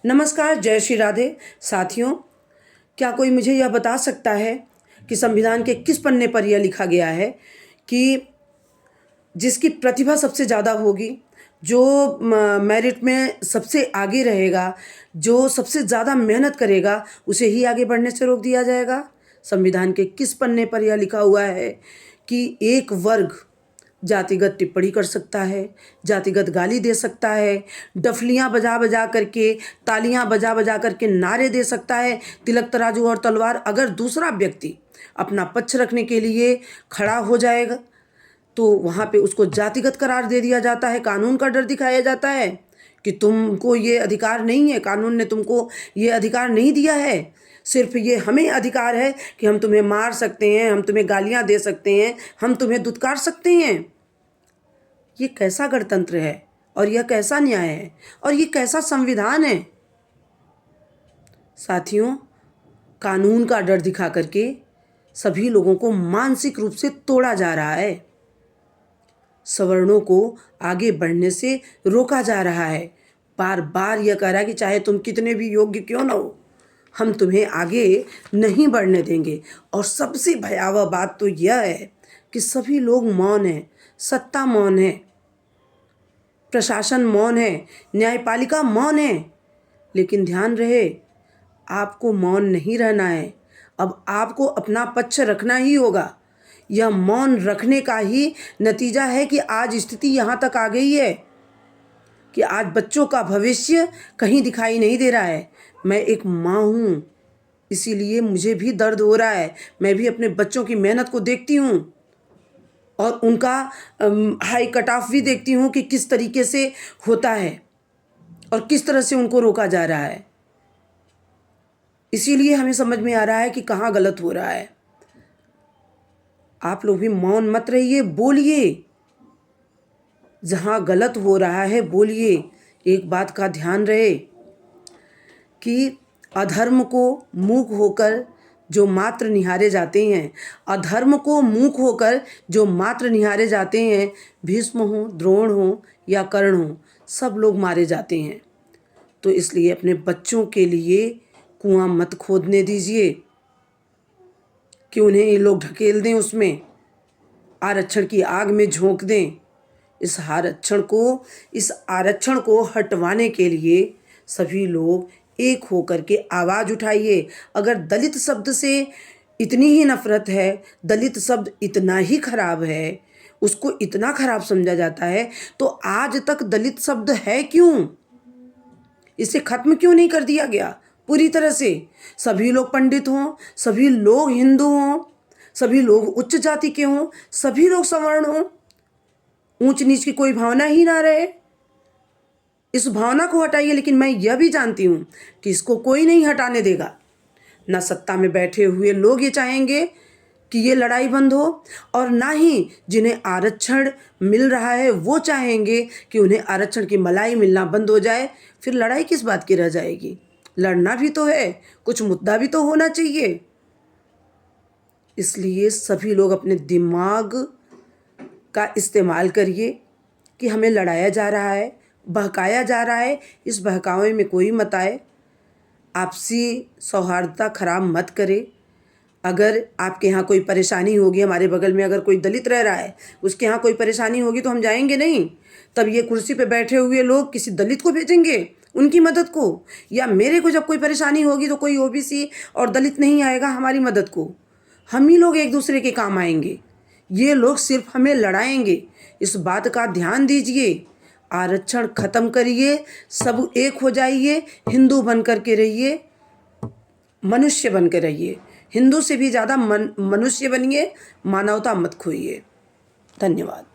नमस्कार, जय श्री राधे। साथियों, क्या कोई मुझे यह बता सकता है कि संविधान के किस पन्ने पर यह लिखा गया है कि जिसकी प्रतिभा सबसे ज़्यादा होगी, जो मेरिट में सबसे आगे रहेगा, जो सबसे ज़्यादा मेहनत करेगा, उसे ही आगे बढ़ने से रोक दिया जाएगा? संविधान के किस पन्ने पर यह लिखा हुआ है कि एक वर्ग जातिगत टिप्पणी कर सकता है, जातिगत गाली दे सकता है, डफलियाँ बजा बजा करके, तालियाँ बजा बजा करके नारे दे सकता है, तिलक तराजू और तलवार? अगर दूसरा व्यक्ति अपना पक्ष रखने के लिए खड़ा हो जाएगा तो वहाँ पे उसको जातिगत करार दे दिया जाता है, कानून का डर दिखाया जाता है कि तुमको ये अधिकार नहीं है, कानून ने तुमको ये अधिकार नहीं दिया है, सिर्फ ये हमें अधिकार है कि हम तुम्हें मार सकते हैं, हम तुम्हें गालियाँ दे सकते हैं, हम तुम्हें दुत्कार सकते हैं। ये कैसा गणतंत्र है और यह कैसा न्याय है और ये कैसा संविधान है? साथियों, कानून का डर दिखा करके सभी लोगों को मानसिक रूप से तोड़ा जा रहा है, सवर्णों को आगे बढ़ने से रोका जा रहा है। बार बार यह कह रहा है कि चाहे तुम कितने भी योग्य क्यों न हो, हम तुम्हें आगे नहीं बढ़ने देंगे। और सबसे भयावह बात तो यह है कि सभी लोग मौन हैं, सत्ता मौन है, प्रशासन मौन है, न्यायपालिका मौन है। लेकिन ध्यान रहे, आपको मौन नहीं रहना है, अब आपको अपना पक्ष रखना ही होगा। यह मौन रखने का ही नतीजा है कि आज स्थिति यहाँ तक आ गई है कि आज बच्चों का भविष्य कहीं दिखाई नहीं दे रहा है। मैं एक माँ हूँ, इसीलिए मुझे भी दर्द हो रहा है। मैं भी अपने बच्चों की मेहनत को देखती हूँ और उनका हाई कट ऑफ भी देखती हूँ कि किस तरीके से होता है और किस तरह से उनको रोका जा रहा है। इसीलिए हमें समझ में आ रहा है कि कहाँ गलत हो रहा है। आप लोग भी मौन मत रहिए, बोलिए। जहाँ गलत हो रहा है बोलिए। एक बात का ध्यान रहे कि अधर्म को मूक होकर जो मात्र निहारे जाते हैं, अधर्म को मूक होकर जो मात्र निहारे जाते हैं, भीष्म हो, द्रोण हो या कर्ण हो, सब लोग मारे जाते हैं। तो इसलिए अपने बच्चों के लिए कुआं मत खोदने दीजिए कि उन्हें ये लोग ढकेल दें, उसमें आरक्षण की आग में झोंक दें। इस आरक्षण को हटवाने के लिए सभी लोग एक होकर के आवाज़ उठाइए। अगर दलित शब्द से इतनी ही नफरत है, दलित शब्द इतना ही खराब है, उसको इतना खराब समझा जाता है, तो आज तक दलित शब्द है क्यों? इसे खत्म क्यों नहीं कर दिया गया पूरी तरह से? सभी लोग पंडित हों, सभी लोग हिंदू हों, सभी लोग उच्च जाति के हों, सभी लोग सवर्ण हों, ऊंच नीच की कोई भावना ही ना रहे। इस भावना को हटाइए। लेकिन मैं यह भी जानती हूँ कि इसको कोई नहीं हटाने देगा। ना सत्ता में बैठे हुए लोग ये चाहेंगे कि ये लड़ाई बंद हो, और ना ही जिन्हें आरक्षण मिल रहा है वो चाहेंगे कि उन्हें आरक्षण की मलाई मिलना बंद हो जाए। फिर लड़ाई किस बात की रह जाएगी? लड़ना भी तो है, कुछ मुद्दा भी तो होना चाहिए। इसलिए सभी लोग अपने दिमाग का इस्तेमाल करिए कि हमें लड़ाया जा रहा है, बहकाया जा रहा है। इस बहकावे में कोई मत आए। आपसी सौहार्दता खराब मत करे। अगर आपके यहाँ कोई परेशानी होगी, हमारे बगल में अगर कोई दलित रह रहा है, उसके यहाँ कोई परेशानी होगी, तो हम जाएंगे नहीं। तब ये कुर्सी पे बैठे हुए लोग किसी दलित को भेजेंगे उनकी मदद को, या मेरे को जब कोई परेशानी होगी तो कोई ओबीसी और दलित नहीं आएगा हमारी मदद को। हम ही लोग एक दूसरे के काम आएंगे। ये लोग सिर्फ हमें लड़ाएंगे। इस बात का ध्यान दीजिए। आरक्षण खत्म करिए, सब एक हो जाइए, हिंदू बन करके रहिए, मनुष्य बन के रहिए। हिंदू से भी ज़्यादा मनुष्य बनिए, मानवता मत खोइए। धन्यवाद।